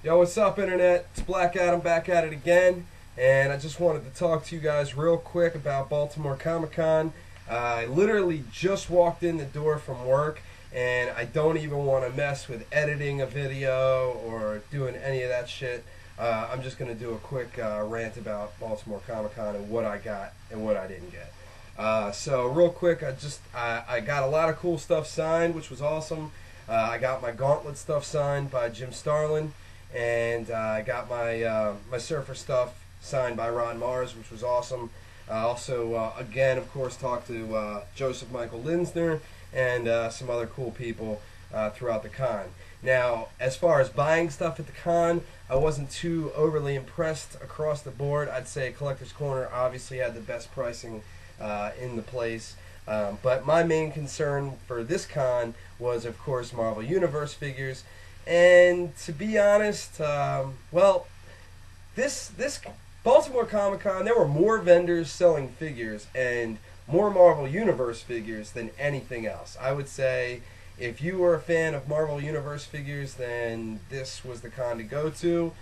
Yo, what's up, Internet? It's Black Adam back at it again, and I just wanted to talk to you guys real quick about Baltimore Comic Con. I literally just walked in the door from work, and I don't even want to mess with editing a video or doing any of that shit. I'm just going to do a quick rant about Baltimore Comic Con and what I got and what I didn't get. So real quick, I got a lot of cool stuff signed, which was awesome. I got my Gauntlet stuff signed by Jim Starlin. And I got my Surfer stuff signed by Ron Mars, which was awesome. Also, again, of course, talked to Joseph Michael Linsner and some other cool people throughout the con. Now, as far as buying stuff at the con, I wasn't too overly impressed across the board. I'd say Collector's Corner obviously had the best pricing in the place. But my main concern for this con was, of course, Marvel Universe figures. And to be honest, this Baltimore Comic Con, there were more vendors selling figures and more Marvel Universe figures than anything else. I would say if you were a fan of Marvel Universe figures, then this was the con to go to.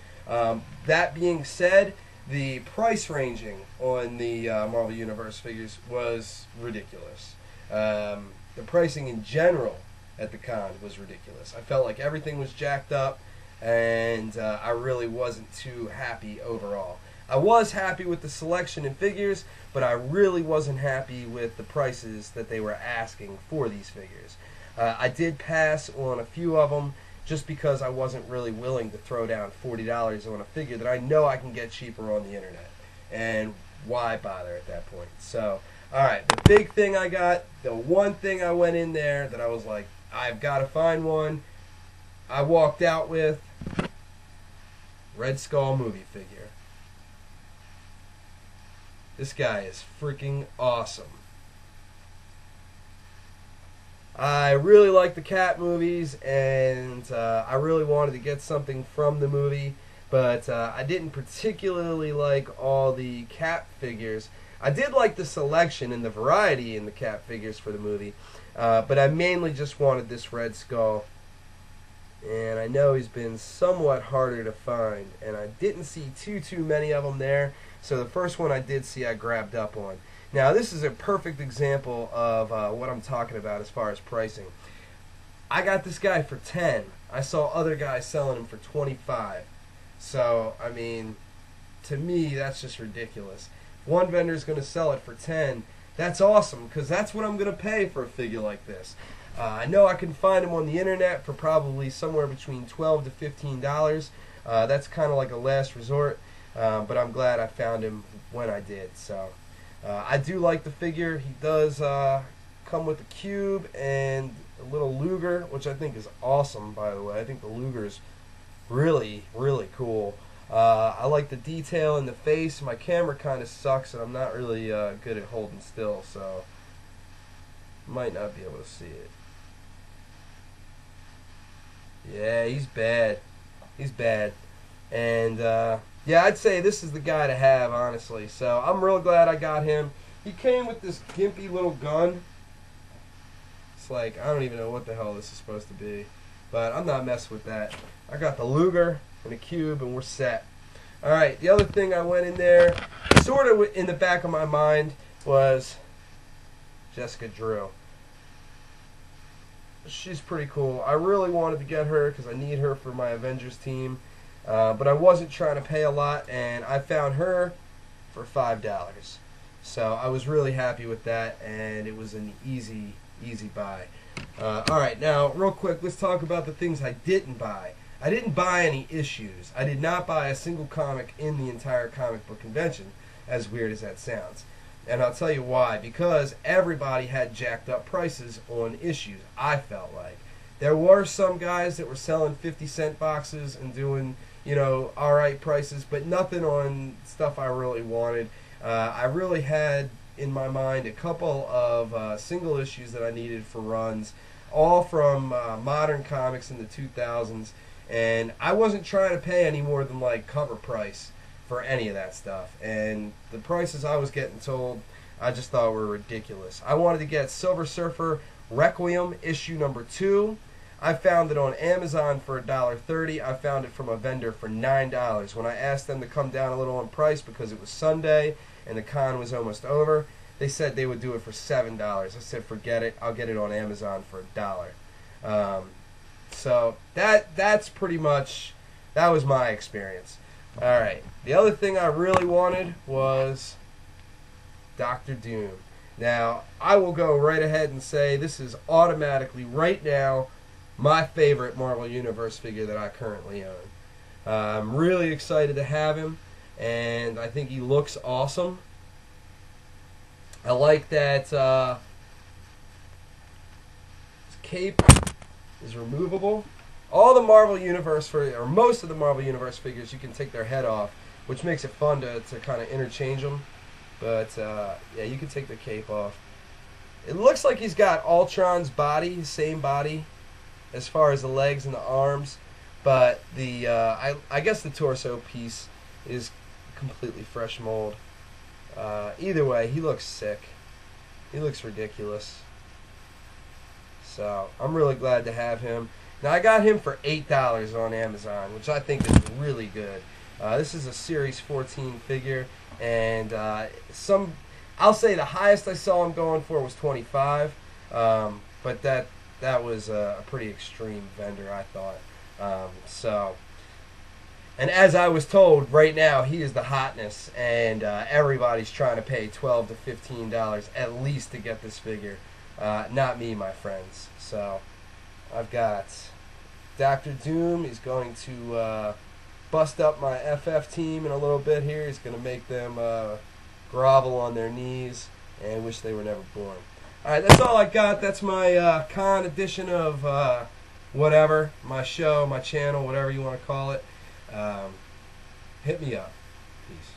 That being said, the price ranging on the Marvel Universe figures was ridiculous. The pricing in general at the con was ridiculous. I felt like everything was jacked up, and I really wasn't too happy overall. I was happy with the selection and figures, but I really wasn't happy with the prices that they were asking for these figures. I did pass on a few of them just because I wasn't really willing to throw down $40 on a figure that I know I can get cheaper on the internet. And why bother at that point? So, alright, the big thing I got, the one thing I went in there that I was like, I've got to find one, I walked out with Red Skull movie figure. This guy is freaking awesome. I really like the Cat movies, and I really wanted to get something from the movie, but I didn't particularly like all the Cat figures. I did like the selection and the variety in the Cat figures for the movie, but I mainly just wanted this Red Skull, and I know he's been somewhat harder to find, and I didn't see too many of them there, so the first one I did see I grabbed up on. Now this is a perfect example of what I'm talking about as far as pricing. I got this guy for 10. I saw other guys selling him for 25. So, I mean, to me that's just ridiculous. If one vendor's going to sell it for 10, that's awesome, because that's what I'm going to pay for a figure like this. I know I can find them on the internet for probably somewhere between $12 to $15. That's kind of like a last resort, but I'm glad I found him when I did. So I do like the figure. He does come with a cube and a little Luger, which I think is awesome, by the way. I think the Luger is really cool. I like the detail in the face. My camera kind of sucks, and I'm not really good at holding still, so might not be able to see it. Yeah, he's bad. He's bad. And yeah, I'd say this is the guy to have, honestly. So I'm real glad I got him. He came with this gimpy little gun. It's like, I don't even know what the hell this is supposed to be, but I'm not messing with that. I got the Luger and a cube, and we're set. Alright, the other thing I went in there, sort of in the back of my mind, was Jessica Drew. She's pretty cool. I really wanted to get her because I need her for my Avengers team, but I wasn't trying to pay a lot, and I found her for $5. So I was really happy with that, and it was an easy buy. Alright, now real quick, let's talk about the things I didn't buy. I didn't buy any issues. I did not buy a single comic in the entire comic book convention, as weird as that sounds. And I'll tell you why. Because everybody had jacked up prices on issues, I felt like. There were some guys that were selling 50-cent boxes and doing, you know, alright prices, but nothing on stuff I really wanted. I really had in my mind a couple of single issues that I needed for runs, all from modern comics in the 2000s, and I wasn't trying to pay any more than like cover price for any of that stuff, and the prices I was getting told I just thought were ridiculous. I wanted to get Silver Surfer Requiem issue number 2. I found it on Amazon for $1.30. I found it from a vendor for $9. When I asked them to come down a little in price because it was Sunday and the con was almost over, they said they would do it for $7. I said, forget it. I'll get it on Amazon for $1. So that's pretty much, that was my experience. All right. The other thing I really wanted was Doctor Doom. Now, I will go right ahead and say this is automatically, right now, my favorite Marvel Universe figure that I currently own. I'm really excited to have him, and I think he looks awesome. I like that his cape is removable. All the Marvel Universe, or most of the Marvel Universe figures, you can take their head off, which makes it fun to kind of interchange them. But, yeah, you can take the cape off. It looks like he's got Ultron's body, same body, as far as the legs and the arms. But the I guess the torso piece is completely fresh mold. Either way, he looks sick. He looks ridiculous. So, I'm really glad to have him. Now, I got him for $8 on Amazon, which I think is really good. This is a Series 14 figure, and I'll say the highest I saw him going for was $25, but that was a pretty extreme vendor, I thought. And as I was told, right now he is the hotness, and everybody's trying to pay $12 to $15 at least to get this figure. Not me, my friends. So I've got Dr. Doom. He's going to bust up my FF team in a little bit here. He's going to make them grovel on their knees and wish they were never born. Alright, that's all I got. That's my con edition of whatever, my show, my channel, whatever you want to call it. Hit me up. Peace.